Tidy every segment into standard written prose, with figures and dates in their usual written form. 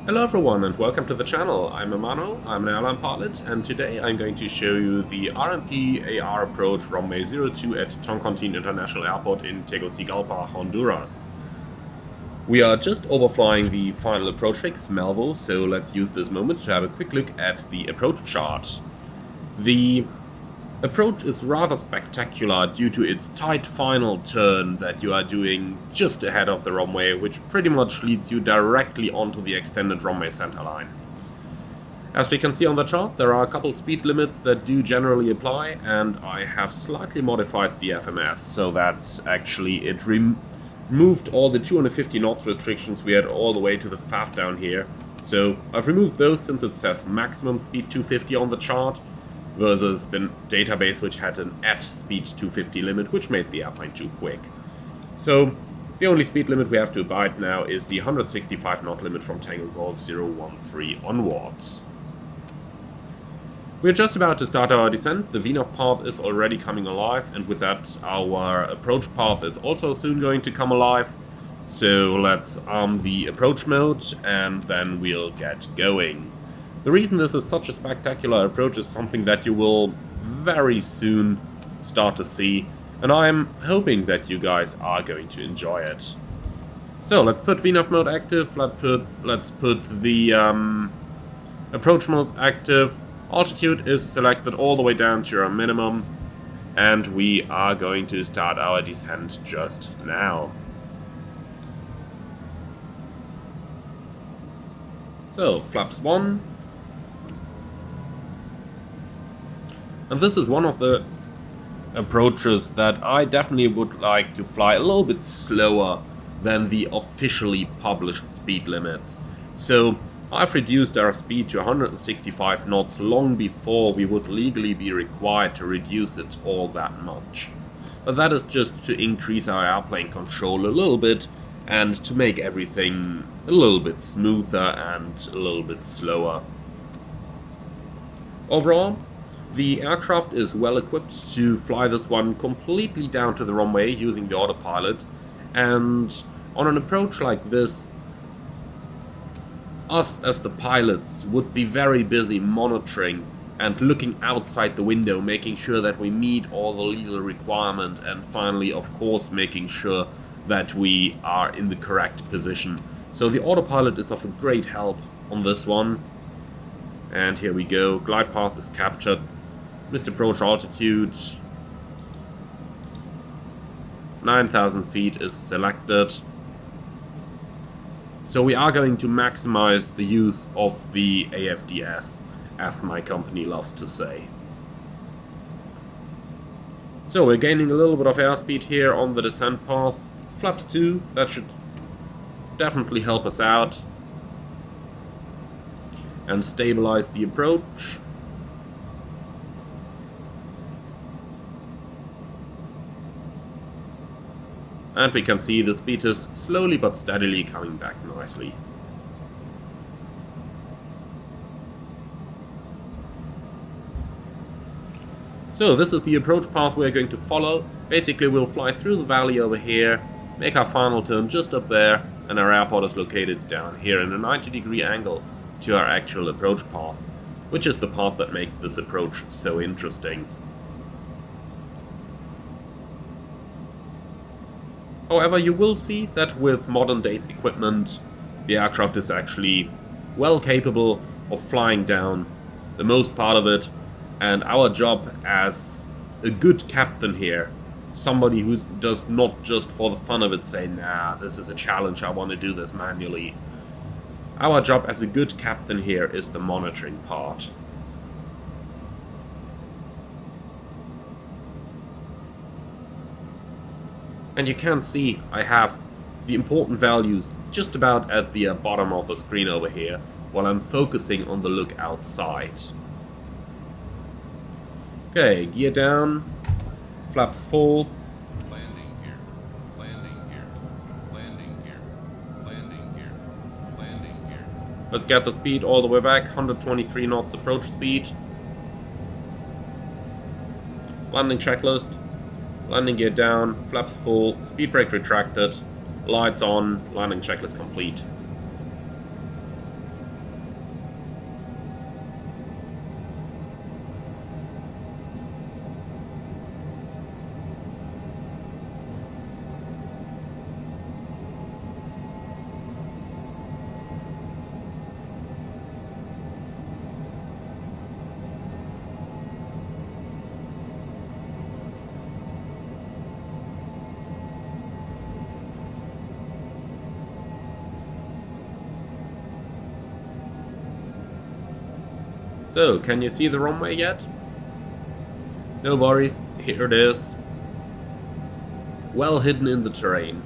Hello everyone and welcome to the channel. I'm Emmanuel, I'm an airline pilot, and today I'm going to show you the RMP AR approach runway 02 at Toncontín International Airport in Tegucigalpa, Honduras. We are just overflying the final approach fix, Melvo, so let's use this moment to have a quick look at the approach chart. The approach is rather spectacular due to its tight final turn that you are doing just ahead of the runway, which pretty much leads you directly onto the extended runway centerline. As we can see on the chart, there are a couple speed limits that do generally apply, and I have slightly modified the FMS so that actually it removed all the 250 knots restrictions we had all the way to the FAF down here. So I've removed those since it says maximum speed 250 on the chart, versus the database which had an at speed 250 limit, which made the airplane too quick. So the only speed limit we have to abide now is the 165 knot limit from Tango Golf 013 onwards. We're just about to start our descent. The VNAV path is already coming alive, and with that our approach path is also soon going to come alive. So let's arm the approach mode and then we'll get going. The reason this is such a spectacular approach is something that you will very soon start to see, and I'm hoping that you guys are going to enjoy it. So let's put VNAV mode active, let's put the approach mode active, altitude is selected all the way down to our minimum, and we are going to start our descent just now. So, flaps 1. And this is one of the approaches that I definitely would like to fly a little bit slower than the officially published speed limits. So I've reduced our speed to 165 knots long before we would legally be required to reduce it all that much. But that is just to increase our airplane control a little bit and to make everything a little bit smoother and a little bit slower. Overall, the aircraft is well equipped to fly this one completely down to the runway using the Autopilot, and on an approach like this, us as the pilots would be very busy monitoring and looking outside the window, making sure that we meet all the legal requirements, and finally of course making sure that we are in the correct position. So the Autopilot is of a great help on this one. And here we go, glide path is captured. Missed approach altitude 9,000 feet is selected. So we are going to maximize the use of the AFDS, as my company loves to say. So we're gaining a little bit of airspeed here on the descent path. Flaps 2, that should definitely help us out and stabilize the approach. And we can see the speed is slowly but steadily coming back nicely. So this is the approach path we're going to follow. Basically we'll fly through the valley over here, make our final turn just up there, and our airport is located down here in a 90-degree angle to our actual approach path, which is the part that makes this approach so interesting. However, you will see that with modern day's equipment, the aircraft is actually well capable of flying down the most part of it, and our job as a good captain here, somebody who does not just for the fun of it say, nah, this is a challenge, I want to do this manually. Our job as a good captain here is the monitoring part. And you can see I have the important values just about at the bottom of the screen over here, while I'm focusing on the look outside. Okay, gear down, flaps full. Landing here, landing here, landing here, landing here, landing here. Let's get the speed all the way back, 123 knots approach speed. Landing checklist. Landing gear down, flaps full, speed brake retracted, lights on, landing checklist complete. So, can you see the runway yet? No worries, here it is. Well hidden in the terrain.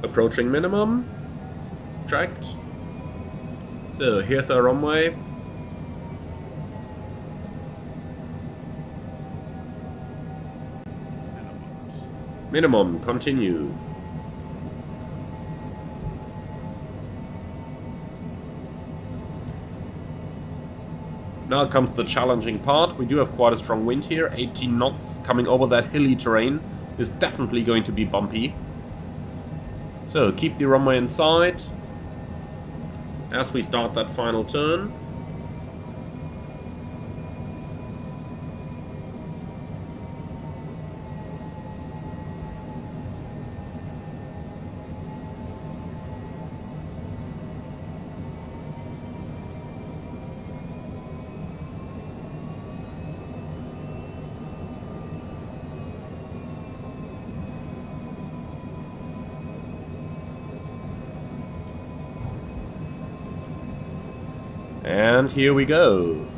Approaching minimum. Checked. So here's our runway. Minimum, continue. Now comes the challenging part. We do have quite a strong wind here, 18 knots coming over that hilly terrain. Is definitely going to be bumpy. So keep the runway in sight as we start that final turn. And here we go.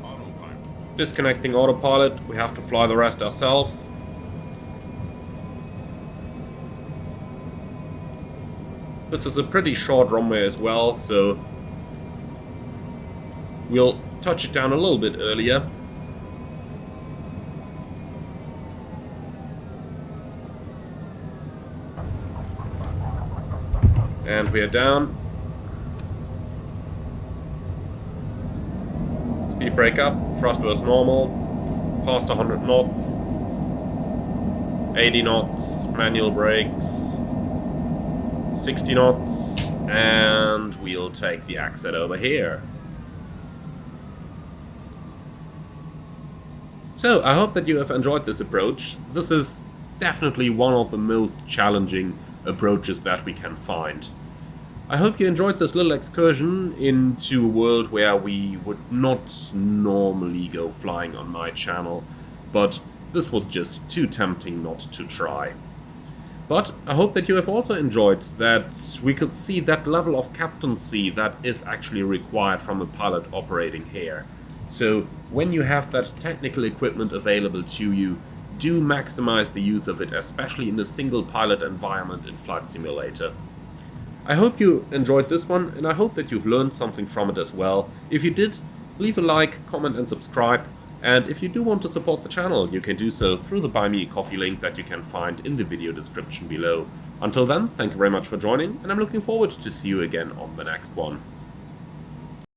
Autopilot. Disconnecting autopilot, we have to fly the rest ourselves. This is a pretty short runway as well, so we'll touch it down a little bit earlier. And we are down. Speed brake up, thrust was normal, past 100 knots, 80 knots, manual brakes, 60 knots, and we'll take the exit over here. So, I hope that you have enjoyed this approach. This is definitely one of the most challenging approaches that we can find. I hope you enjoyed this little excursion into a world where we would not normally go flying on my channel, but this was just too tempting not to try. But I hope that you have also enjoyed that we could see that level of captaincy that is actually required from a pilot operating here. So when you have that technical equipment available to you, do maximize the use of it, especially in a single pilot environment in Flight Simulator. I hope you enjoyed this one, and I hope that you've learned something from it as well. If you did, leave a like, comment and subscribe, and if you do want to support the channel, you can do so through the Buy Me a Coffee link that you can find in the video description below. Until then, thank you very much for joining, and I'm looking forward to see you again on the next one.